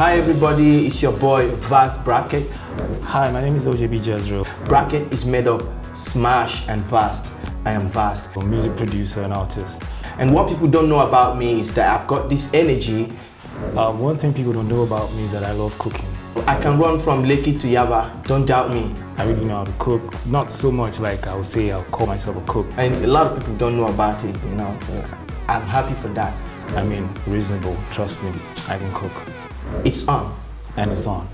Hi everybody, it's your boy Vast Bracket. Hi, my name is OJB Jezreel. Bracket is made of smash and vast. I am vast. I'm a music producer and artist. And what people don't know about me is that I've got this energy. One thing people don't know about me is that I love cooking. I can run from Lekki to Yaba, don't doubt me. I really know how to cook. Not so much like I would say I'll call myself a cook. And a lot of people don't know about it, you know. I'm happy for that. I mean, reasonable, trust me, I can cook. It's on. And it's on.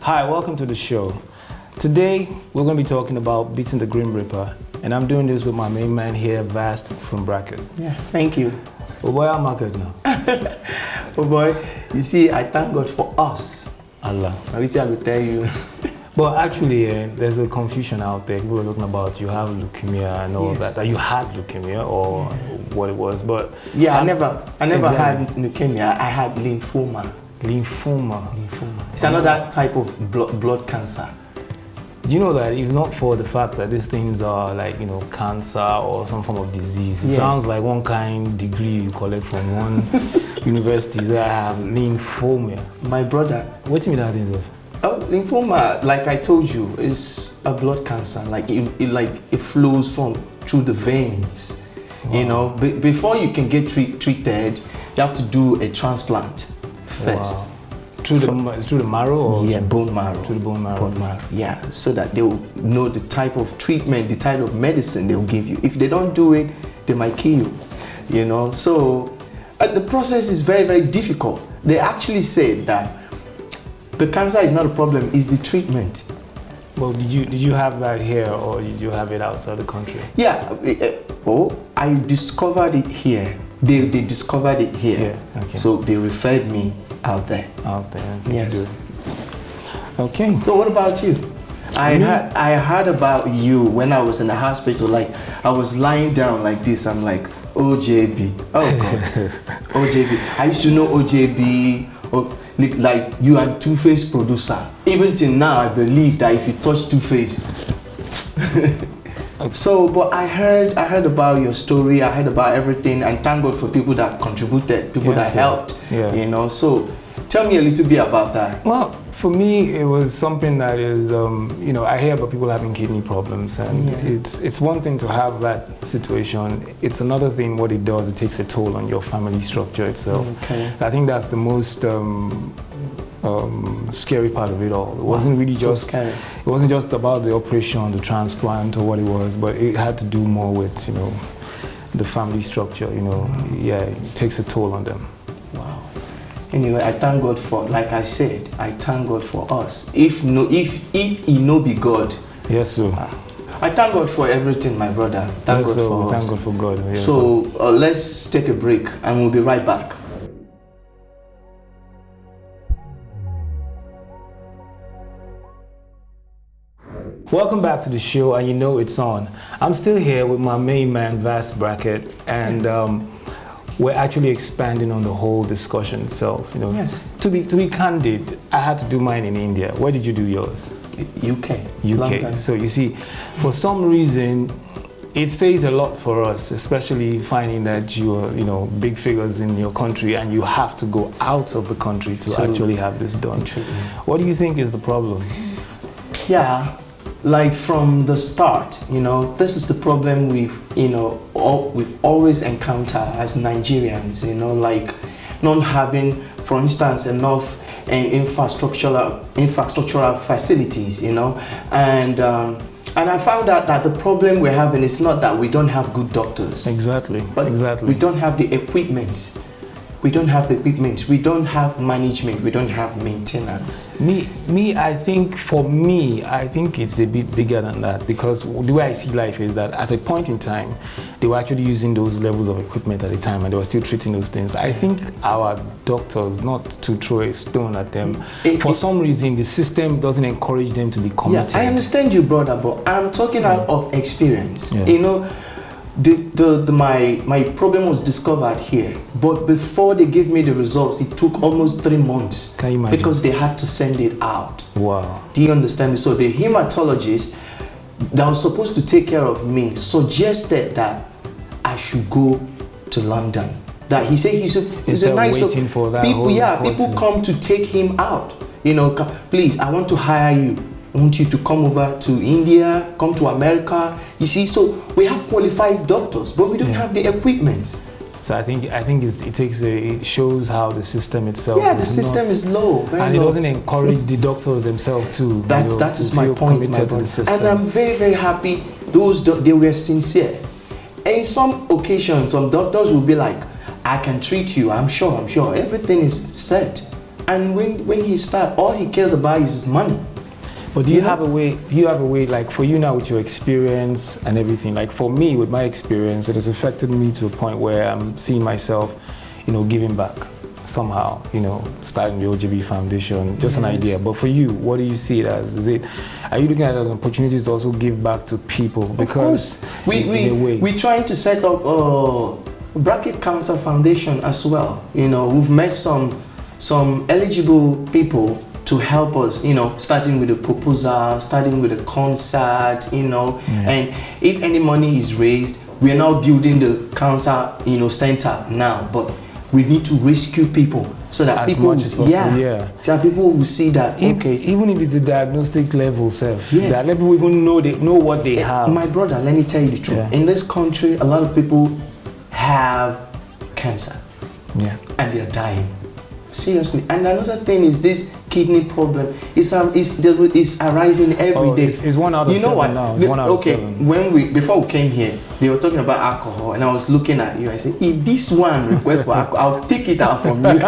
Hi, welcome to the show. Today, we're going to be talking about beating the Grim Reaper, and I'm doing this with my main man here, Vast from Bracket. Yeah, thank you. Oh boy, I'm market now. Oh boy, you see, I thank God for us. Allah. I will tell you. But actually, there's a confusion out there. People are talking about you have leukemia and all that. That you had leukemia or what it was, but yeah, I never had leukemia. I had lymphoma. Lymphoma. It's another type of blood cancer. You know that if not for the fact that these things are like, you know, cancer or some form of disease, it sounds like one kind degree you collect from one university that have lymphoma. My brother. What do you mean that is of? Oh, lymphoma, like I told you, is a blood cancer. Like it flows through the veins. Wow. You know, before you can get treated, you have to do a transplant first. Wow. Through the marrow or bone marrow. Through the bone marrow. Bone marrow. Yeah, so that they will know the type of treatment, the type of medicine they will give you. If they don't do it, they might kill you. You know, so the process is very, very difficult. They actually said that the cancer is not a problem, it's the treatment. Well, did you have that here or did you have it outside the country? Yeah, I discovered it here. They discovered it here. Yeah, okay. So they referred me out there. Out there, yes. Okay. So what about you? I heard about you when I was in the hospital. Like I was lying down like this. I'm like, OJB. Oh God. OJB. I used to know OJB. Like you are Two-Face producer. Even till now, I believe that if you touch Two-Face. So, but I heard about your story. I heard about everything, and thank God for people that contributed, people that helped. Yeah. You know. So, tell me a little bit about that. Well, for me, it was something that is, you know, I hear about people having kidney problems, and it's one thing to have that situation. It's another thing what it does. It takes a toll on your family structure itself. Okay. I think that's the most scary part of it all. It wasn't really just it wasn't just about the operation, the transplant, or what it was, but it had to do more with, you know, the family structure. You know, it takes a toll on them. Anyway, I thank God for, like I said, I thank God for us. If he no be God. Yes, sir. I thank God for everything, my brother. Thank God for us. Thank God for God. Yes, so let's take a break and we'll be right back. Welcome back to the show, and you know it's on. I'm still here with my main man, Vast Bracket, and we're actually expanding on the whole discussion itself. You know, yes. To be candid, I had to do mine in India. Where did you do yours? UK. UK. So you see, for some reason, it says a lot for us, especially finding that you're, you know, big figures in your country and you have to go out of the country to actually have this done. What do you think is the problem? Yeah. Like from the start, you know, this is the problem we've always encountered as Nigerians, you know, like not having, for instance, enough infrastructural facilities, you know, and I found out that the problem we're having is not that we don't have good doctors. Exactly. But we don't have the equipment. We don't have the equipment, we don't have management, we don't have maintenance. I think it's a bit bigger than that, because the way I see life is that at a point in time, they were actually using those levels of equipment at the time and they were still treating those things. I think our doctors, not to throw a stone at them, for some reason the system doesn't encourage them to be committed. Yeah, I understand you, brother, but I'm talking out of experience. You know, my problem was discovered here, but before they gave me the results, it took almost 3 months. Can you imagine? Because they had to send it out. Wow. Do you understand me? So the hematologist that was supposed to take care of me suggested that I should go to London. That he said he's a nice waiting for that people. Yeah, people continent. come to take him out. You know, please, I want to hire you. I want you to come over to India, come to America. You see, so we have qualified doctors, but we don't have the equipment. So I think it shows how the system itself. Yeah, the system is low, very and low. It doesn't encourage the doctors themselves to. That is my point, my committed to the brother. system. And I'm very, very happy. They were sincere. In some occasions, some doctors will be like, "I can treat you. I'm sure. Everything is set." And when he starts, all he cares about is money. But do you have a way, like for you now with your experience and everything, like for me with my experience, it has affected me to a point where I'm seeing myself, giving back somehow, starting the OJB Foundation, just an idea. But for you, what do you see it as? Are you looking at it as an opportunity to also give back to people? Because of course, we're trying to set up a Bracket Cancer Foundation as well. We've met some eligible people to help us, starting with the proposal, starting with the concert, and if any money is raised, we are now building the cancer, center now, but we need to rescue people so that as people, much as possible, so that people will see that, okay. Even if it's the diagnostic level self, yes. that let people even know what they have. My brother, let me tell you the truth. Yeah. In this country, a lot of people have cancer. Yeah. And they're dying. Seriously. And another thing is this kidney problem is arising every day. It's 1 out of 7 now. It's 1 out of 7. Before we came here, they were talking about alcohol, and I was looking at you. I said, if this one requests for alcohol, I'll take it out from you.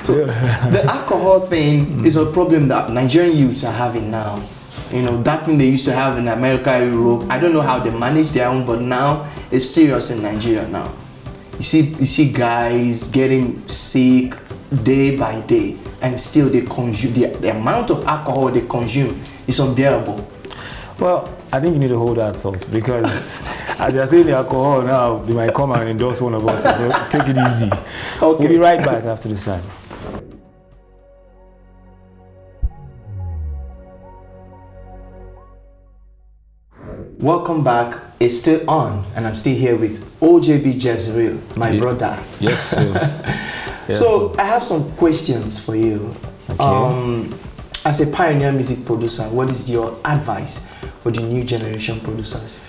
So the alcohol thing is a problem that Nigerian youths are having now. That thing they used to have in America, Europe. I don't know how they manage their own, but now it's serious in Nigeria now. You see guys getting sick day by day, and still they consume the amount of alcohol they consume is unbearable. Well, I think you need to hold that thought, because as they're saying the alcohol now, they might come and endorse one of us. So take it easy. Okay. We'll be right back after this time. Welcome back. It's still on, and I'm still here with OJB Jezreel, my brother. Yes, sir. Yes, so sir. I have some questions for you. Okay. As a pioneer music producer, what is your advice for the new generation producers?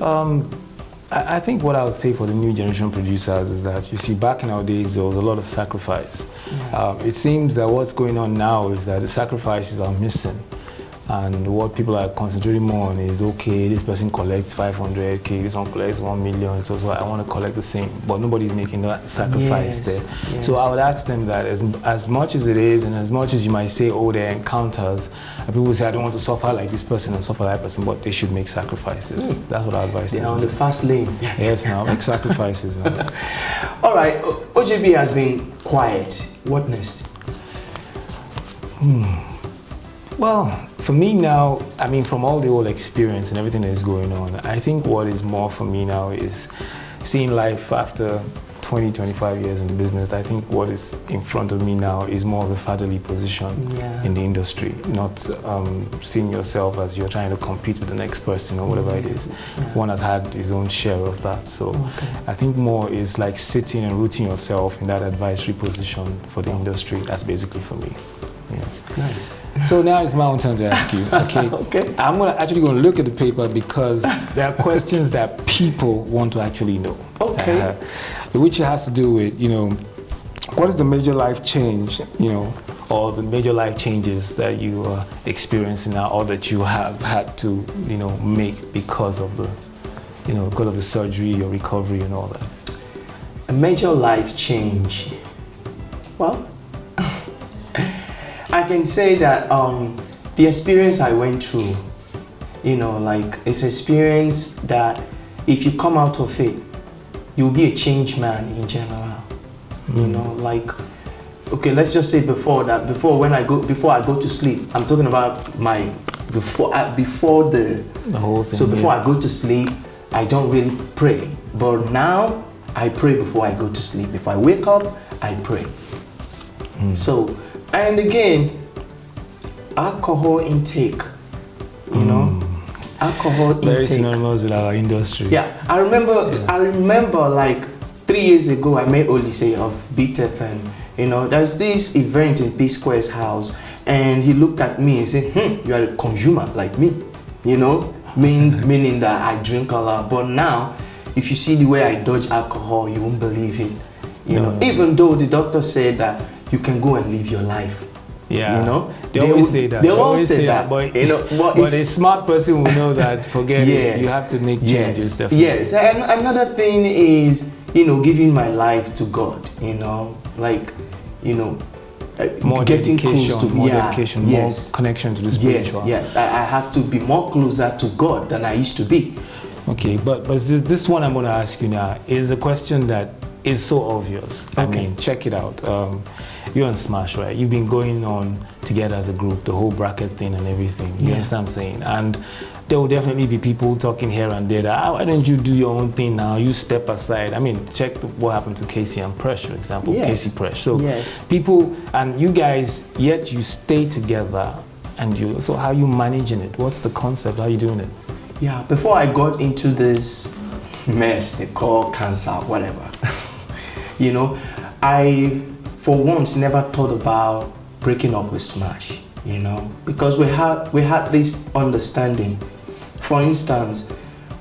I think what I would say for the new generation producers is that, you see, back in our days, there was a lot of sacrifice. Yeah. It seems that what's going on now is that the sacrifices are missing. And what people are concentrating more on is, okay, this person collects 500K, this one collects 1 million, so I want to collect the same, but nobody's making that sacrifice there. Yes. So I would ask them that as much as it is, and as much as you might say, oh, they're encounters, and people say, I don't want to suffer like this person and suffer like that person, but they should make sacrifices. That's what I advise them. They're on the fast lane. Yes, now, make sacrifices now. All right, OJB has been quiet. What next? Well, for me now, I mean, from all the old experience and everything that is going on, I think what is more for me now is seeing life after 20, 25 years in the business. I think what is in front of me now is more of a fatherly position in the industry, not seeing yourself as you're trying to compete with the next person or whatever it is. One has had his own share of that. So I think more is like sitting and rooting yourself in that advisory position for the industry. That's basically for me. Yeah. Nice. So now it's my own turn to ask you. Okay. Okay. I'm actually going to look at the paper because there are questions that people want to actually know. Okay. Which has to do with, what is the major life change, or the major life changes that you are experiencing now, or that you have had to, make because of the, because of the surgery, your recovery, and all that. A major life change. Well, I can say that the experience I went through, it's an experience that if you come out of it, you'll be a changed man in general. Okay, let's just say before I go to sleep, I'm talking about before the whole thing. So before I go to sleep, I don't really pray, but now I pray before I go to sleep. If I wake up, I pray. And again, alcohol intake, Alcohol Very intake. synonymous with our industry. Yeah, I remember like 3 years ago, I met Olise of BTF, and you know, there's this event in P Square's house, and he looked at me and said, you are a consumer like me, you know, meaning that I drink a lot. But now, if you see the way I dodge alcohol, you won't believe it. You know, even though the doctor said that you can go and live your life. Yeah, you know, they always say that. They always say that. But, you know, but a smart person will know that. Forget it. You have to make changes. Definitely. Yes, and another thing is, you know, giving my life to God. You know, like, you know, more getting dedication, close to more dedication, more connection to the spiritual. Yes, I have to be more closer to God than I used to be. Okay, but this one I'm going to ask you now is a question that is so obvious. Okay. I mean, check it out. You're on Smash, right? You've been going on together as a group, the whole bracket thing and everything. You understand what I'm saying? And there will definitely be people talking here and there that, why don't you do your own thing now? You step aside. I mean, check what happened to Casey and Presh, for example. Casey Presh. So people, and you guys, yet you stay together. And so how are you managing it? What's the concept? How are you doing it? Yeah, before I got into this mess they call cancer, whatever, you know, I for once never thought about breaking up with Smash, you know, because we had this understanding. For instance,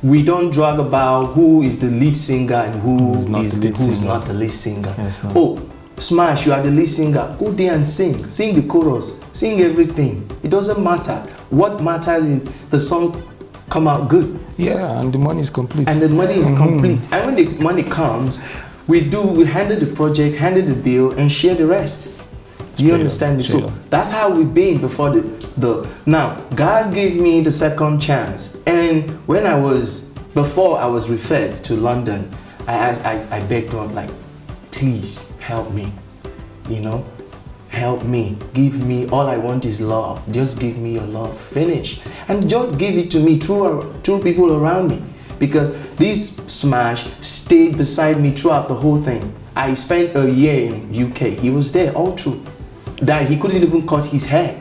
we don't drag about who is the lead singer and who is not the lead singer. Yes, no. Oh, Smash, you are the lead singer. Go there and sing the chorus, sing everything. It doesn't matter. What matters is the song come out good. Yeah, and the money is complete. And the money is complete. And when the money comes, we handle the project, handle the bill, and share the rest. Do you understand me? So that's how we've been before now, God gave me the second chance. And before I was referred to London, I begged God, like, please help me, you know, help me, give me, all I want is love. Just give me your love, finish. And just give it to me through people around me. Because this Smash stayed beside me throughout the whole thing. I spent a year in UK. He was there all through. That he couldn't even cut his hair.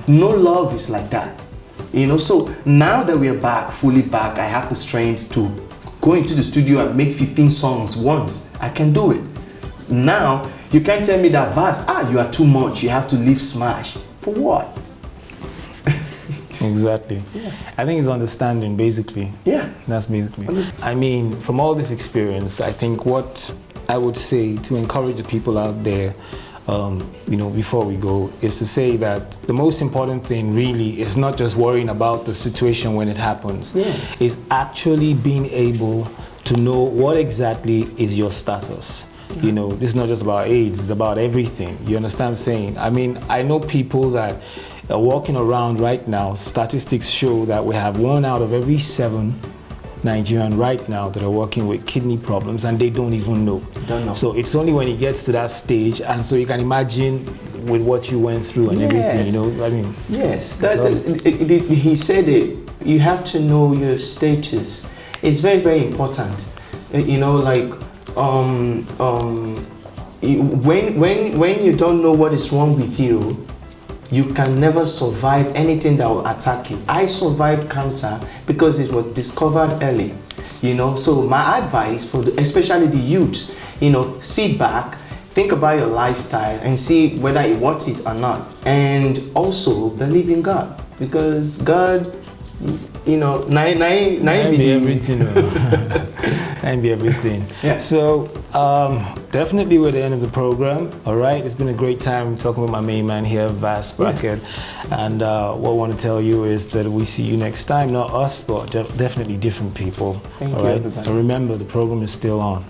No love is like that. You know, so now that we're back, fully back, I have the strength to go into the studio and make 15 songs once. I can do it. Now, you can't tell me that Vast, you are too much, you have to leave Smash. For what? Exactly. Yeah. I think it's understanding, basically. Yeah. That's basically. I mean, from all this experience, I think what I would say to encourage the people out there, you know, before we go, is to say that the most important thing really is not just worrying about the situation when it happens. Yes. It's actually being able to know what exactly is your status. Yeah. You know, this is not just about AIDS, it's about everything. You understand what I'm saying? I mean, I know people that are walking around right now. Statistics show that we have 1 out of every 7 Nigerians right now that are working with kidney problems, and they don't even know. So it's only when it gets to that stage, and so you can imagine with what you went through and everything, you know, I mean. Yes, he said it, you have to know your status. It's very, very important. You know, like, when you don't know what is wrong with you, you can never survive anything that will attack you. I survived cancer because it was discovered early, you know. So my advice for especially the youths, you know, sit back, think about your lifestyle and see whether it worth it or not. And also believe in God, because God, you know, be everything. And be everything. Yeah. So definitely we're at the end of the program. All right, it's been a great time talking with my main man here, Vast Bracket. Yeah. And what I want to tell you is that we see you next time. Not us, but definitely different people. Thank you, right? everybody. And remember, the program is still on.